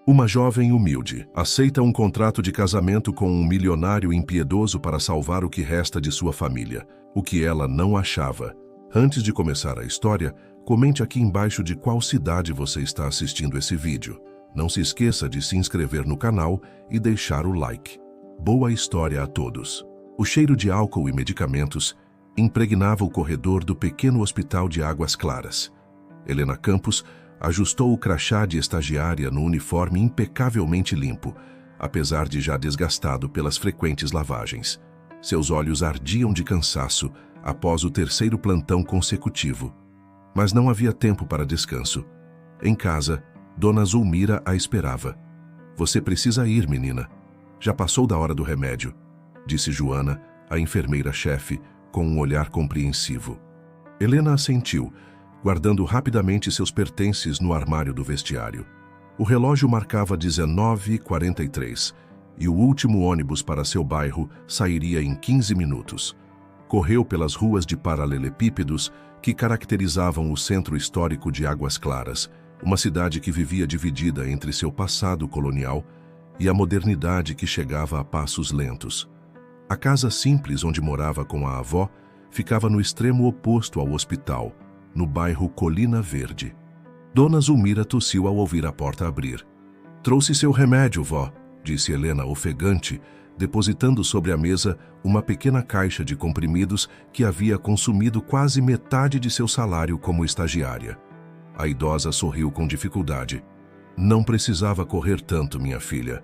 Uma jovem humilde aceita um contrato de casamento com um milionário impiedoso para salvar o que resta de sua família, o que ela não achava. Antes de começar a história, comente aqui embaixo de qual cidade você está assistindo esse vídeo. Não se esqueça de se inscrever no canal e deixar o like. Boa história a todos. O cheiro de álcool e medicamentos impregnava o corredor do pequeno hospital de Águas Claras. Helena Campos ajustou o crachá de estagiária no uniforme impecavelmente limpo, apesar de já desgastado pelas frequentes lavagens. Seus olhos ardiam de cansaço após o terceiro plantão consecutivo. Mas não havia tempo para descanso. Em casa, Dona Zulmira a esperava. "Você precisa ir, menina. Já passou da hora do remédio", disse Joana, a enfermeira-chefe, com um olhar compreensivo. Helena assentiu, guardando rapidamente seus pertences no armário do vestiário. O relógio marcava 19h43 e o último ônibus para seu bairro sairia em 15 minutos. Correu pelas ruas de paralelepípedos que caracterizavam o centro histórico de Águas Claras, uma cidade que vivia dividida entre seu passado colonial e a modernidade que chegava a passos lentos. A casa simples onde morava com a avó ficava no extremo oposto ao hospital, no bairro Colina Verde. Dona Zulmira tossiu ao ouvir a porta abrir. "Trouxe seu remédio, vó", disse Helena ofegante, depositando sobre a mesa uma pequena caixa de comprimidos que havia consumido quase metade de seu salário como estagiária. A idosa sorriu com dificuldade. "Não precisava correr tanto, minha filha."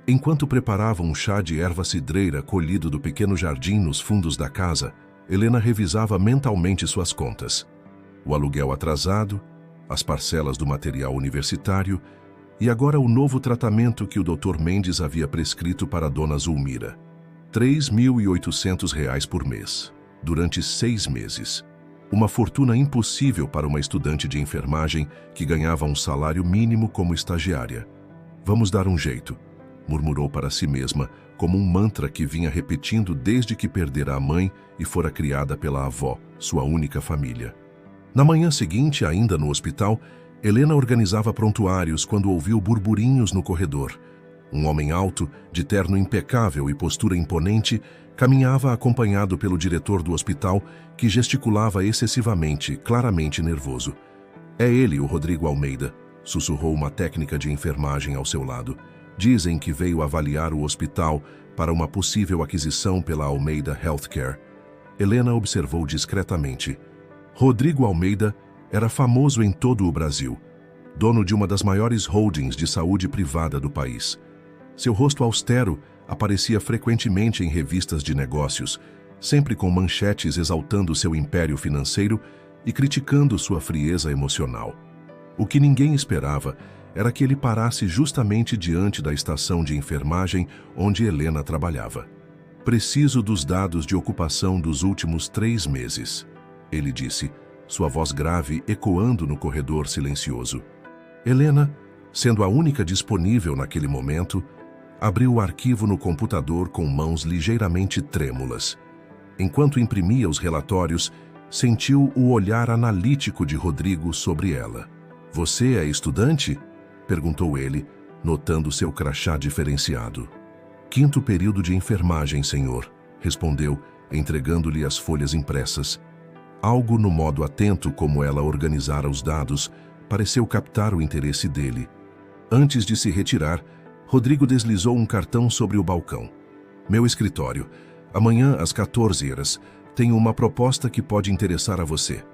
Enquanto preparava um chá de erva cidreira colhido do pequeno jardim nos fundos da casa, Helena revisava mentalmente suas contas. O aluguel atrasado, as parcelas do material universitário e agora o novo tratamento que o Dr. Mendes havia prescrito para Dona Zulmira. R$ 3.800 por mês, durante 6 meses. Uma fortuna impossível para uma estudante de enfermagem que ganhava um salário mínimo como estagiária. "Vamos dar um jeito", murmurou para si mesma, como um mantra que vinha repetindo desde que perdera a mãe e fora criada pela avó, sua única família. Na manhã seguinte, ainda no hospital, Helena organizava prontuários quando ouviu burburinhos no corredor. Um homem alto, de terno impecável e postura imponente, caminhava acompanhado pelo diretor do hospital, que gesticulava excessivamente, claramente nervoso. "É ele, o Rodrigo Almeida", sussurrou uma técnica de enfermagem ao seu lado. "Dizem que veio avaliar o hospital para uma possível aquisição pela Almeida Healthcare." Helena observou discretamente. Rodrigo Almeida era famoso em todo o Brasil, dono de uma das maiores holdings de saúde privada do país. Seu rosto austero aparecia frequentemente em revistas de negócios, sempre com manchetes exaltando seu império financeiro e criticando sua frieza emocional. O que ninguém esperava era que ele parasse justamente diante da estação de enfermagem onde Helena trabalhava. "Preciso dos dados de ocupação dos últimos 3 meses", ele disse, sua voz grave ecoando no corredor silencioso. Helena, sendo a única disponível naquele momento, abriu o arquivo no computador com mãos ligeiramente trêmulas. Enquanto imprimia os relatórios, sentiu o olhar analítico de Rodrigo sobre ela. "Você é estudante?", perguntou ele, notando seu crachá diferenciado. "Quinto período de enfermagem, senhor", respondeu, entregando-lhe as folhas impressas. Algo no modo atento como ela organizara os dados pareceu captar o interesse dele. Antes de se retirar, Rodrigo deslizou um cartão sobre o balcão. "Meu escritório. Amanhã, às 14h, tenho uma proposta que pode interessar a você."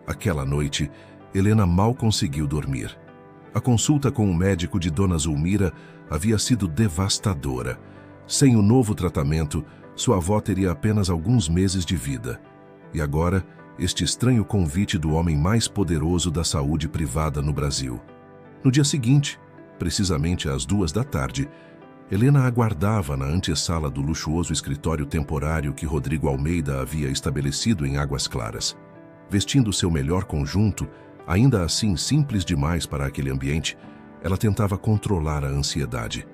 Aquela noite, Helena mal conseguiu dormir. A consulta com o médico de Dona Zulmira havia sido devastadora. Sem o novo tratamento, sua avó teria apenas alguns meses de vida. E agora, este estranho convite do homem mais poderoso da saúde privada no Brasil. No dia seguinte, precisamente às 14h, Helena aguardava na antessala do luxuoso escritório temporário que Rodrigo Almeida havia estabelecido em Águas Claras. Vestindo seu melhor conjunto, ainda assim simples demais para aquele ambiente, ela tentava controlar a ansiedade.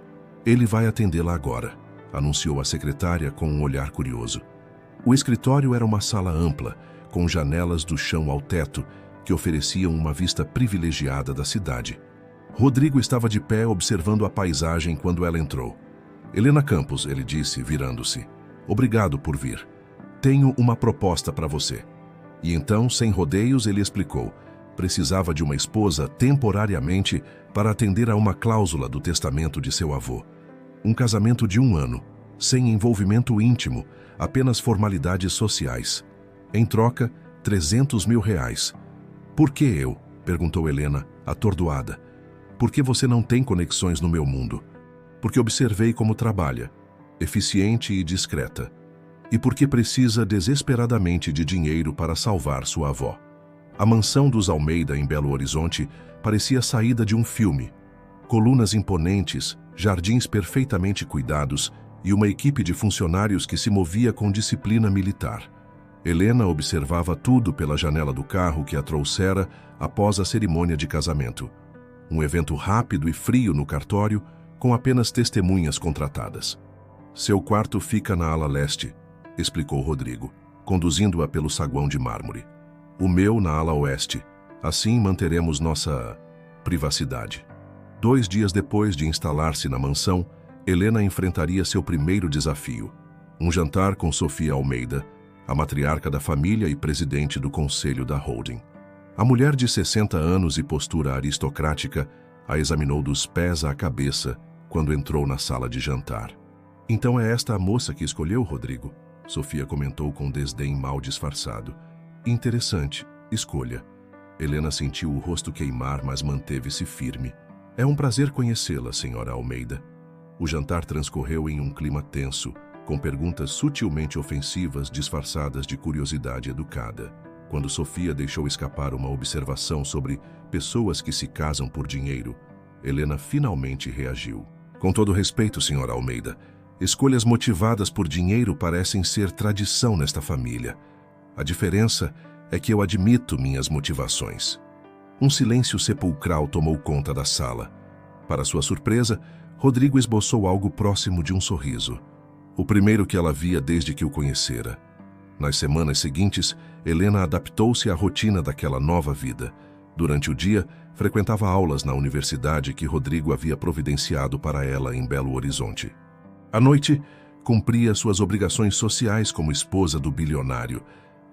"Ele vai atendê-la agora", anunciou a secretária com um olhar curioso. O escritório era uma sala ampla, com janelas do chão ao teto, que ofereciam uma vista privilegiada da cidade. Rodrigo estava de pé observando a paisagem quando ela entrou. Helena Campos, ele disse, virando-se. Obrigado por vir. Tenho uma proposta para você. E então, sem rodeios, ele explicou. Precisava de uma esposa temporariamente para atender a uma cláusula do testamento de seu avô. Um casamento de 1 ano, sem envolvimento íntimo, apenas formalidades sociais. Em troca, R$300 mil. Por que eu? Perguntou Helena, atordoada. Por que você não tem conexões no meu mundo? Porque observei como trabalha, eficiente e discreta. E porque precisa desesperadamente de dinheiro para salvar sua avó. A mansão dos Almeida, em Belo Horizonte, parecia saída de um filme. Colunas imponentes, jardins perfeitamente cuidados e uma equipe de funcionários que se movia com disciplina militar. Helena observava tudo pela janela do carro que a trouxera após a cerimônia de casamento. Um evento rápido e frio no cartório, com apenas testemunhas contratadas. Seu quarto fica na ala leste, explicou Rodrigo, conduzindo-a pelo saguão de mármore. O meu na ala oeste. Assim manteremos nossa privacidade. 2 dias depois de instalar-se na mansão, Helena enfrentaria seu primeiro desafio. Um jantar com Sofia Almeida, a matriarca da família e presidente do conselho da holding. A mulher de 60 anos e postura aristocrática a examinou dos pés à cabeça quando entrou na sala de jantar. Então é esta a moça que escolheu, Rodrigo? Sofia comentou com desdém mal disfarçado. Interessante, escolha. Helena sentiu o rosto queimar, mas manteve-se firme. É um prazer conhecê-la, senhora Almeida. O jantar transcorreu em um clima tenso, com perguntas sutilmente ofensivas disfarçadas de curiosidade educada. Quando Sofia deixou escapar uma observação sobre pessoas que se casam por dinheiro, Helena finalmente reagiu. Com todo respeito, senhora Almeida, escolhas motivadas por dinheiro parecem ser tradição nesta família. A diferença é que eu admito minhas motivações. Um silêncio sepulcral tomou conta da sala. Para sua surpresa, Rodrigo esboçou algo próximo de um sorriso. O primeiro que ela via desde que o conhecera. Nas semanas seguintes, Helena adaptou-se à rotina daquela nova vida. Durante o dia, frequentava aulas na universidade que Rodrigo havia providenciado para ela em Belo Horizonte. À noite, cumpria suas obrigações sociais como esposa do bilionário,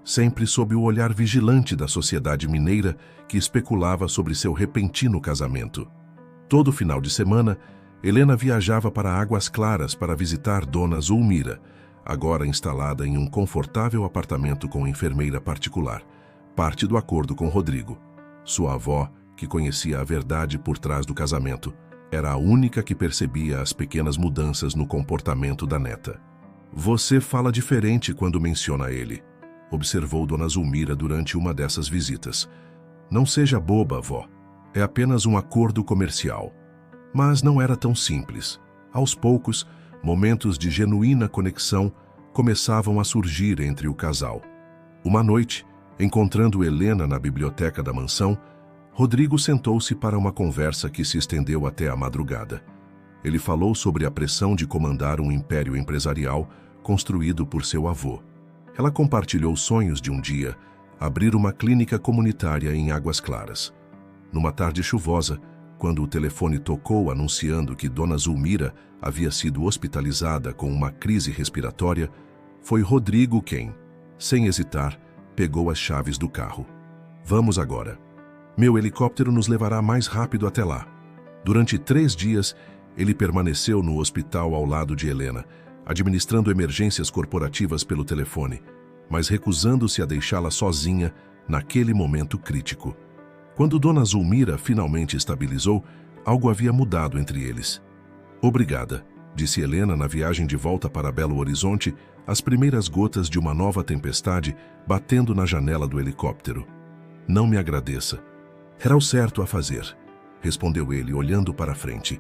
sempre sob o olhar vigilante da sociedade mineira que especulava sobre seu repentino casamento. Todo final de semana, Helena viajava para Águas Claras para visitar Dona Zulmira, agora instalada em um confortável apartamento com enfermeira particular, parte do acordo com Rodrigo. Sua avó, que conhecia a verdade por trás do casamento, era a única que percebia as pequenas mudanças no comportamento da neta. Você fala diferente quando menciona ele, observou Dona Zulmira durante uma dessas visitas. Não seja boba, vó. É apenas um acordo comercial. Mas não era tão simples. Aos poucos, momentos de genuína conexão começavam a surgir entre o casal. Uma noite, encontrando Helena na biblioteca da mansão, Rodrigo sentou-se para uma conversa que se estendeu até a madrugada. Ele falou sobre a pressão de comandar um império empresarial construído por seu avô. Ela compartilhou sonhos de um dia abrir uma clínica comunitária em Águas Claras. Numa tarde chuvosa, quando o telefone tocou anunciando que Dona Zulmira havia sido hospitalizada com uma crise respiratória, foi Rodrigo quem, sem hesitar, pegou as chaves do carro. Vamos agora. Meu helicóptero nos levará mais rápido até lá. Durante 3 dias, ele permaneceu no hospital ao lado de Helena, administrando emergências corporativas pelo telefone, mas recusando-se a deixá-la sozinha naquele momento crítico. Quando Dona Zulmira finalmente estabilizou, algo havia mudado entre eles. Obrigada, disse Helena na viagem de volta para Belo Horizonte, as primeiras gotas de uma nova tempestade batendo na janela do helicóptero. Não me agradeça. Era o certo a fazer, respondeu ele, olhando para a frente,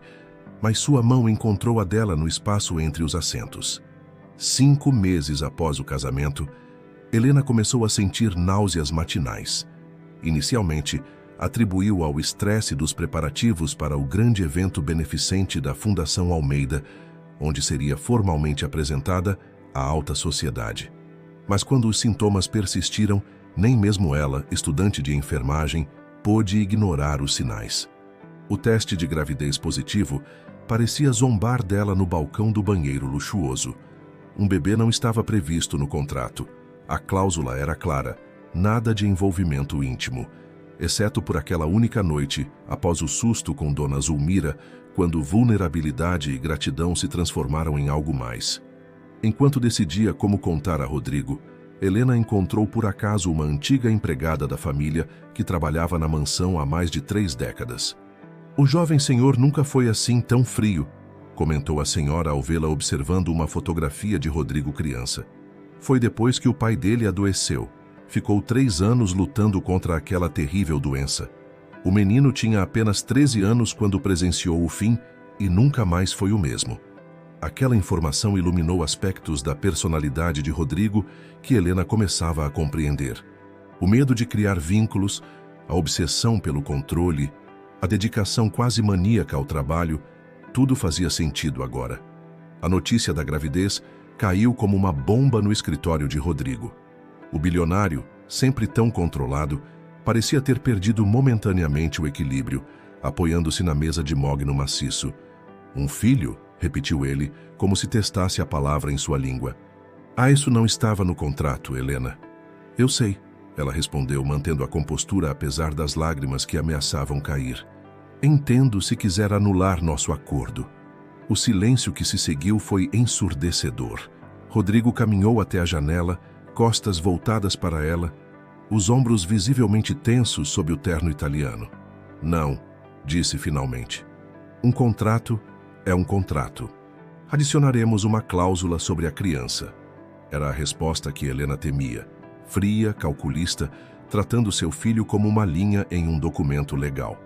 mas sua mão encontrou a dela no espaço entre os assentos. 5 meses após o casamento, Helena começou a sentir náuseas matinais. Inicialmente, atribuiu ao estresse dos preparativos para o grande evento beneficente da Fundação Almeida, onde seria formalmente apresentada à alta sociedade. Mas quando os sintomas persistiram, nem mesmo ela, estudante de enfermagem, pôde ignorar os sinais. O teste de gravidez positivo parecia zombar dela no balcão do banheiro luxuoso. Um bebê não estava previsto no contrato. A cláusula era clara: nada de envolvimento íntimo, exceto por aquela única noite, após o susto com Dona Zulmira, quando vulnerabilidade e gratidão se transformaram em algo mais. Enquanto decidia como contar a Rodrigo, Helena encontrou por acaso uma antiga empregada da família que trabalhava na mansão há mais de 3 décadas. "O jovem senhor nunca foi assim tão frio", comentou a senhora ao vê-la observando uma fotografia de Rodrigo criança. "Foi depois que o pai dele adoeceu. Ficou 3 anos lutando contra aquela terrível doença. O menino tinha apenas 13 anos quando presenciou o fim e nunca mais foi o mesmo." Aquela informação iluminou aspectos da personalidade de Rodrigo que Helena começava a compreender. O medo de criar vínculos, a obsessão pelo controle, a dedicação quase maníaca ao trabalho, tudo fazia sentido agora. A notícia da gravidez caiu como uma bomba no escritório de Rodrigo. O bilionário, sempre tão controlado, parecia ter perdido momentaneamente o equilíbrio, apoiando-se na mesa de mogno maciço. "Um filho?", repetiu ele, como se testasse a palavra em sua língua. "Ah, isso não estava no contrato, Helena." "Eu sei", ela respondeu, mantendo a compostura apesar das lágrimas que ameaçavam cair. "Entendo se quiser anular nosso acordo." O silêncio que se seguiu foi ensurdecedor. Rodrigo caminhou até a janela, costas voltadas para ela, os ombros visivelmente tensos sob o terno italiano. "Não", disse finalmente. "Um contrato é um contrato. Adicionaremos uma cláusula sobre a criança." Era a resposta que Helena temia, fria, calculista, tratando seu filho como uma linha em um documento legal.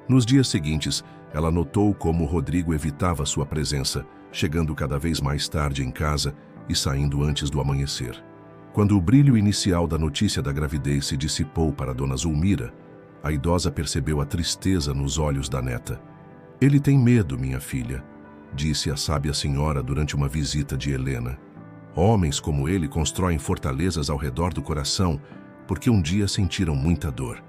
Nos dias seguintes, ela notou como Rodrigo evitava sua presença, chegando cada vez mais tarde em casa e saindo antes do amanhecer. Quando o brilho inicial da notícia da gravidez se dissipou para Dona Zulmira, a idosa percebeu a tristeza nos olhos da neta. "Ele tem medo, minha filha", disse a sábia senhora durante uma visita de Helena. "Homens como ele constroem fortalezas ao redor do coração porque um dia sentiram muita dor."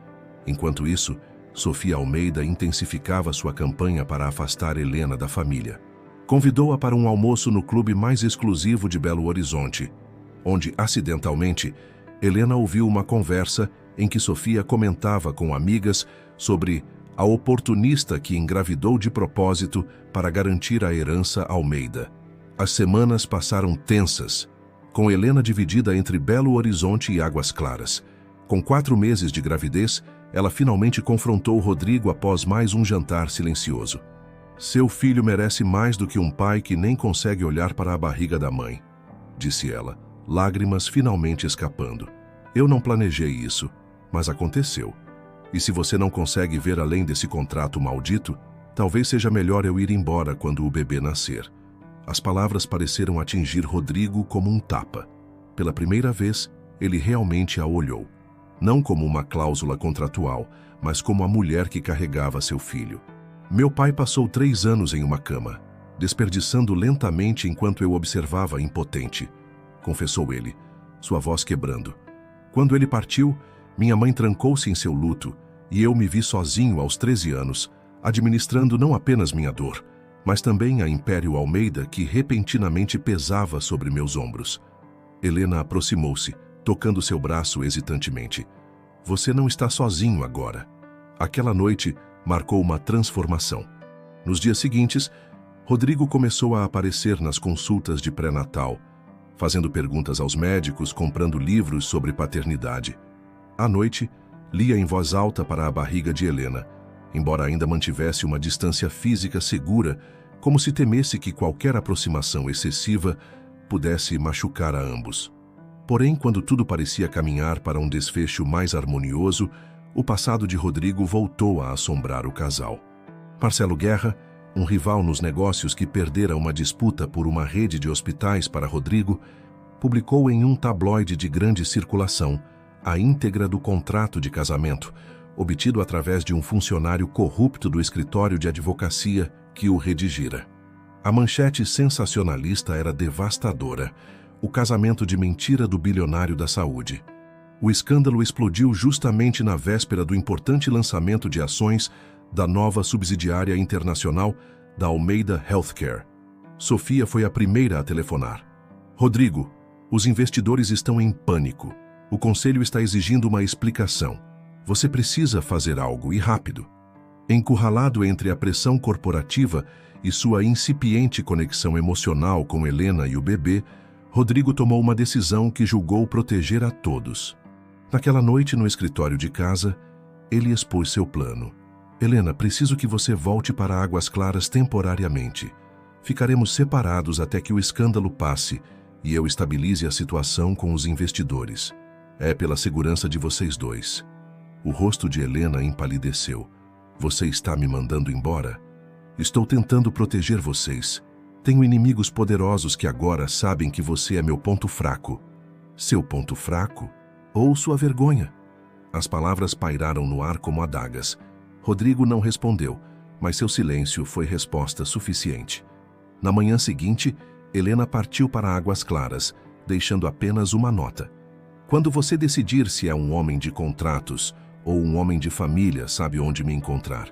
Enquanto isso, Sofia Almeida intensificava sua campanha para afastar Helena da família. Convidou-a para um almoço no clube mais exclusivo de Belo Horizonte, onde, acidentalmente, Helena ouviu uma conversa em que Sofia comentava com amigas sobre a oportunista que engravidou de propósito para garantir a herança Almeida. As semanas passaram tensas, com Helena dividida entre Belo Horizonte e Águas Claras. Com 4 meses de gravidez, ela finalmente confrontou Rodrigo após mais um jantar silencioso. "Seu filho merece mais do que um pai que nem consegue olhar para a barriga da mãe", disse ela, lágrimas finalmente escapando. "Eu não planejei isso, mas aconteceu. E se você não consegue ver além desse contrato maldito, talvez seja melhor eu ir embora quando o bebê nascer." As palavras pareceram atingir Rodrigo como um tapa. Pela primeira vez, ele realmente a olhou. Não como uma cláusula contratual, mas como a mulher que carregava seu filho. "Meu pai passou 3 anos em uma cama, desperdiçando lentamente enquanto eu observava impotente", confessou ele, sua voz quebrando. "Quando ele partiu, minha mãe trancou-se em seu luto e eu me vi sozinho aos 13 anos, administrando não apenas minha dor, mas também a Império Almeida que repentinamente pesava sobre meus ombros." Helena aproximou-se, tocando seu braço hesitantemente. "Você não está sozinho agora." Aquela noite marcou uma transformação. Nos dias seguintes, Rodrigo começou a aparecer nas consultas de pré-natal, fazendo perguntas aos médicos, comprando livros sobre paternidade. À noite, lia em voz alta para a barriga de Helena, embora ainda mantivesse uma distância física segura, como se temesse que qualquer aproximação excessiva pudesse machucar a ambos. Porém, quando tudo parecia caminhar para um desfecho mais harmonioso, o passado de Rodrigo voltou a assombrar o casal. Marcelo Guerra, um rival nos negócios que perdera uma disputa por uma rede de hospitais para Rodrigo, publicou em um tabloide de grande circulação a íntegra do contrato de casamento, obtido através de um funcionário corrupto do escritório de advocacia que o redigira. A manchete sensacionalista era devastadora: o casamento de mentira do bilionário da saúde. O escândalo explodiu justamente na véspera do importante lançamento de ações da nova subsidiária internacional da Almeida Healthcare. Sofia foi a primeira a telefonar. Rodrigo, os investidores estão em pânico. O conselho está exigindo uma explicação. Você precisa fazer algo, e rápido. Encurralado entre a pressão corporativa e sua incipiente conexão emocional com Helena e o bebê, Rodrigo tomou uma decisão que julgou proteger a todos. Naquela noite, no escritório de casa, ele expôs seu plano. Helena, preciso que você volte para Águas Claras temporariamente. Ficaremos separados até que o escândalo passe e eu estabilize a situação com os investidores. É pela segurança de vocês dois. O rosto de Helena empalideceu. Você está me mandando embora? Estou tentando proteger vocês. Tenho inimigos poderosos que agora sabem que você é meu ponto fraco. Seu ponto fraco? Ou sua vergonha? As palavras pairaram no ar como adagas. Rodrigo não respondeu, mas seu silêncio foi resposta suficiente. Na manhã seguinte, Helena partiu para Águas Claras, deixando apenas uma nota. Quando você decidir se é um homem de contratos ou um homem de família, sabe onde me encontrar.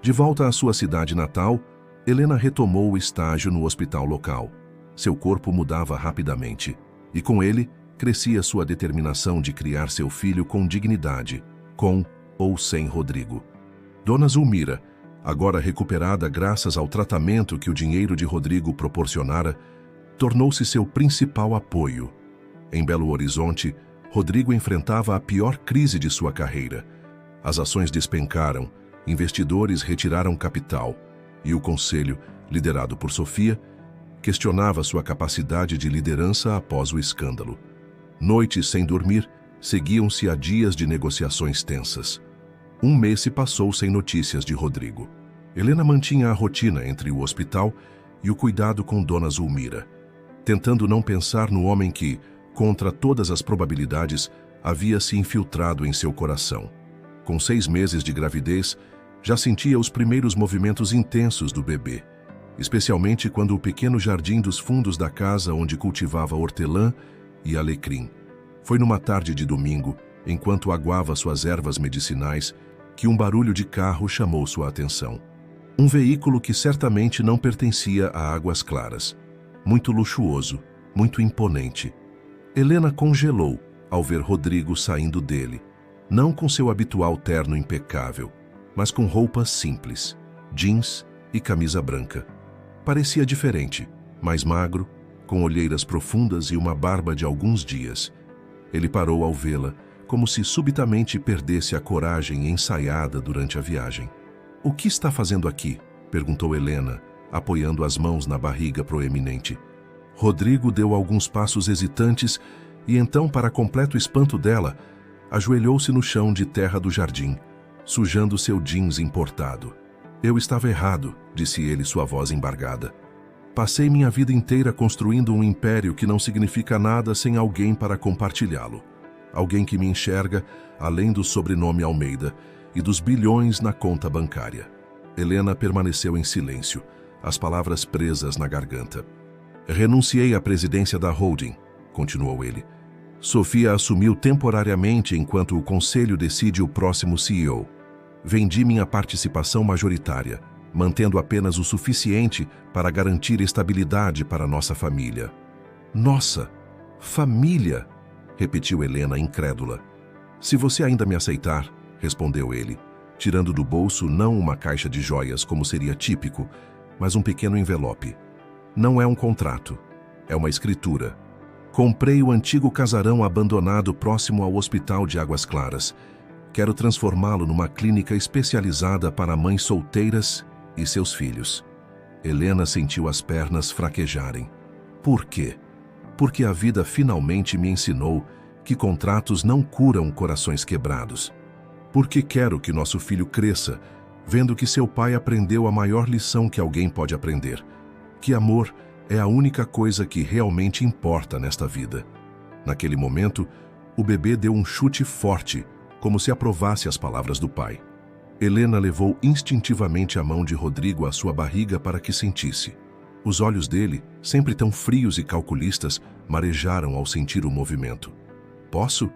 De volta à sua cidade natal, Helena retomou o estágio no hospital local. Seu corpo mudava rapidamente, e com ele crescia sua determinação de criar seu filho com dignidade, com ou sem Rodrigo. Dona Zulmira, agora recuperada graças ao tratamento que o dinheiro de Rodrigo proporcionara, tornou-se seu principal apoio. Em Belo Horizonte, Rodrigo enfrentava a pior crise de sua carreira. As ações despencaram, investidores retiraram capital, e o conselho, liderado por Sofia, questionava sua capacidade de liderança após o escândalo. Noites sem dormir seguiam-se a dias de negociações tensas. Um mês se passou sem notícias de Rodrigo. Helena mantinha a rotina entre o hospital e o cuidado com Dona Zulmira, tentando não pensar no homem que, contra todas as probabilidades, havia se infiltrado em seu coração. Com 6 meses de gravidez, já sentia os primeiros movimentos intensos do bebê, especialmente quando o pequeno jardim dos fundos da casa onde cultivava hortelã e alecrim. Foi numa tarde de domingo, enquanto aguava suas ervas medicinais, que um barulho de carro chamou sua atenção. Um veículo que certamente não pertencia a Águas Claras. Muito luxuoso, muito imponente. Helena congelou ao ver Rodrigo saindo dele, não com seu habitual terno impecável, mas com roupas simples, jeans e camisa branca. Parecia diferente, mais magro, com olheiras profundas e uma barba de alguns dias. Ele parou ao vê-la, como se subitamente perdesse a coragem ensaiada durante a viagem. "O que está fazendo aqui?" perguntou Helena, apoiando as mãos na barriga proeminente. Rodrigo deu alguns passos hesitantes e então, para completo espanto dela, ajoelhou-se no chão de terra do jardim, sujando seu jeans importado. "Eu estava errado", disse ele, sua voz embargada. "Passei minha vida inteira construindo um império que não significa nada sem alguém para compartilhá-lo. Alguém que me enxerga além do sobrenome Almeida e dos bilhões na conta bancária." Helena permaneceu em silêncio, as palavras presas na garganta. "Renunciei à presidência da holding", continuou ele. "Sofia assumiu temporariamente enquanto o conselho decide o próximo CEO. Vendi minha participação majoritária, mantendo apenas o suficiente para garantir estabilidade para nossa família." "Nossa, família!" repetiu Helena, incrédula. "Se você ainda me aceitar", respondeu ele, tirando do bolso não uma caixa de joias como seria típico, mas um pequeno envelope. "Não é um contrato, é uma escritura. Comprei o antigo casarão abandonado próximo ao Hospital de Águas Claras. Quero transformá-lo numa clínica especializada para mães solteiras e seus filhos." Helena sentiu as pernas fraquejarem. "Por quê?" "Porque a vida finalmente me ensinou que contratos não curam corações quebrados. Porque quero que nosso filho cresça, vendo que seu pai aprendeu a maior lição que alguém pode aprender, que amor é a única coisa que realmente importa nesta vida." Naquele momento, o bebê deu um chute forte, como se aprovasse as palavras do pai. Helena levou instintivamente a mão de Rodrigo à sua barriga para que sentisse. Os olhos dele, sempre tão frios e calculistas, marejaram ao sentir o movimento. "Posso?"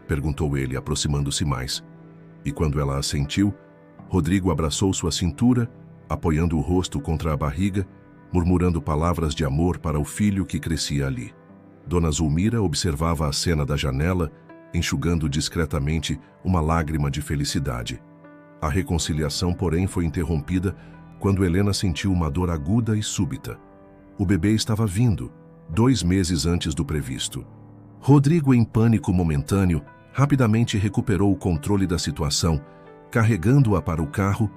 perguntou ele, aproximando-se mais. E quando ela assentiu, Rodrigo abraçou sua cintura, apoiando o rosto contra a barriga, murmurando palavras de amor para o filho que crescia ali. Dona Zulmira observava a cena da janela, enxugando discretamente uma lágrima de felicidade. A reconciliação, porém, foi interrompida quando Helena sentiu uma dor aguda e súbita. O bebê estava vindo, 2 meses antes do previsto. Rodrigo, em pânico momentâneo, rapidamente recuperou o controle da situação, carregando-a para o carro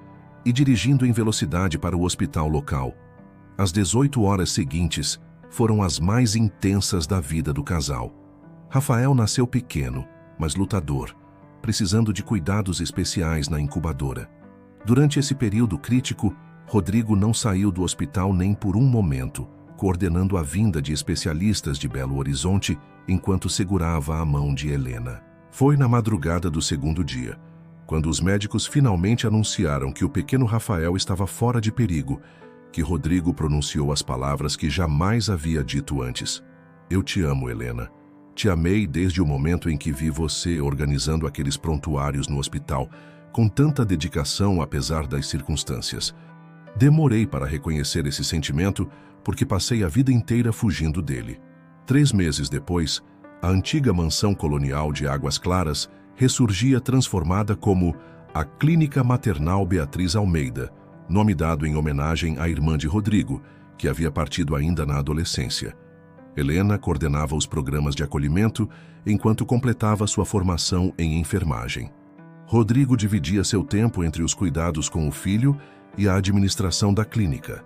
e dirigindo em velocidade para o hospital local. As 18 horas seguintes foram as mais intensas da vida do casal. Rafael nasceu pequeno, mas lutador, precisando de cuidados especiais na incubadora. Durante esse período crítico, Rodrigo não saiu do hospital nem por um momento, coordenando a vinda de especialistas de Belo Horizonte enquanto segurava a mão de Helena. Foi na madrugada do 2º dia, quando os médicos finalmente anunciaram que o pequeno Rafael estava fora de perigo, que Rodrigo pronunciou as palavras que jamais havia dito antes. Eu te amo, Helena. Te amei desde o momento em que vi você organizando aqueles prontuários no hospital, com tanta dedicação apesar das circunstâncias. Demorei para reconhecer esse sentimento porque passei a vida inteira fugindo dele. 3 meses depois, a antiga mansão colonial de Águas Claras ressurgia transformada como a Clínica Maternal Beatriz Almeida, nome dado em homenagem à irmã de Rodrigo, que havia partido ainda na adolescência. Helena coordenava os programas de acolhimento enquanto completava sua formação em enfermagem. Rodrigo dividia seu tempo entre os cuidados com o filho e a administração da clínica,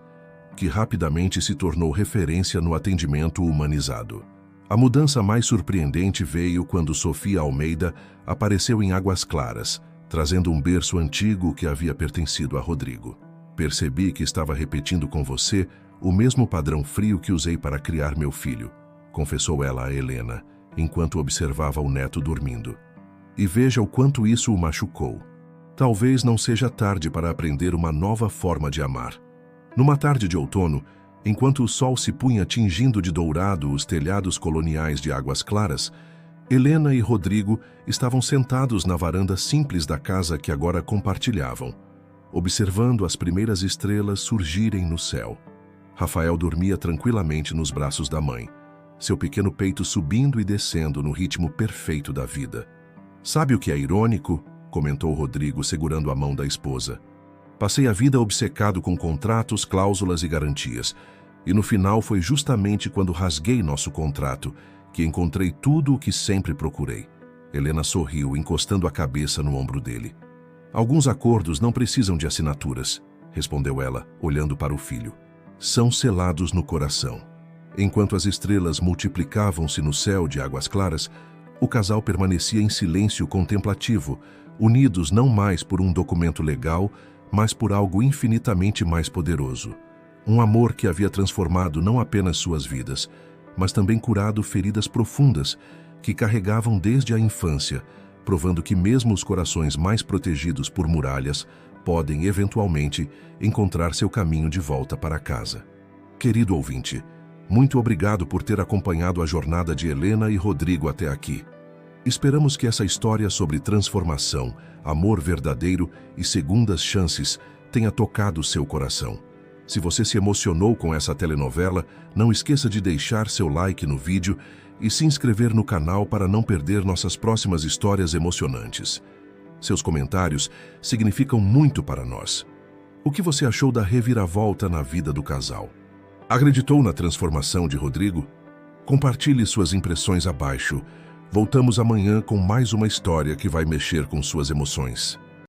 que rapidamente se tornou referência no atendimento humanizado. A mudança mais surpreendente veio quando Sofia Almeida apareceu em Águas Claras, trazendo um berço antigo que havia pertencido a Rodrigo. Percebi que estava repetindo com você o mesmo padrão frio que usei para criar meu filho, confessou ela a Helena, enquanto observava o neto dormindo. E veja o quanto isso o machucou. Talvez não seja tarde para aprender uma nova forma de amar. Numa tarde de outono, enquanto o sol se punha tingindo de dourado os telhados coloniais de Águas Claras, Helena e Rodrigo estavam sentados na varanda simples da casa que agora compartilhavam, observando as primeiras estrelas surgirem no céu. Rafael dormia tranquilamente nos braços da mãe, seu pequeno peito subindo e descendo no ritmo perfeito da vida. Sabe o que é irônico? Comentou Rodrigo, segurando a mão da esposa. Passei a vida obcecado com contratos, cláusulas e garantias, e no final foi justamente quando rasguei nosso contrato que encontrei tudo o que sempre procurei. Helena sorriu, encostando a cabeça no ombro dele. Alguns acordos não precisam de assinaturas, respondeu ela, olhando para o filho. São selados no coração. Enquanto as estrelas multiplicavam-se no céu de Águas Claras, o casal permanecia em silêncio contemplativo, unidos não mais por um documento legal, mas por algo infinitamente mais poderoso. Um amor que havia transformado não apenas suas vidas, mas também curado feridas profundas que carregavam desde a infância, provando que mesmo os corações mais protegidos por muralhas podem, eventualmente, encontrar seu caminho de volta para casa. Querido ouvinte, muito obrigado por ter acompanhado a jornada de Helena e Rodrigo até aqui. Esperamos que essa história sobre transformação, amor verdadeiro e segundas chances tenha tocado seu coração. Se você se emocionou com essa telenovela, não esqueça de deixar seu like no vídeo e se inscrever no canal para não perder nossas próximas histórias emocionantes. Seus comentários significam muito para nós. O que você achou da reviravolta na vida do casal? Acreditou na transformação de Rodrigo? Compartilhe suas impressões abaixo. Voltamos amanhã com mais uma história que vai mexer com suas emoções.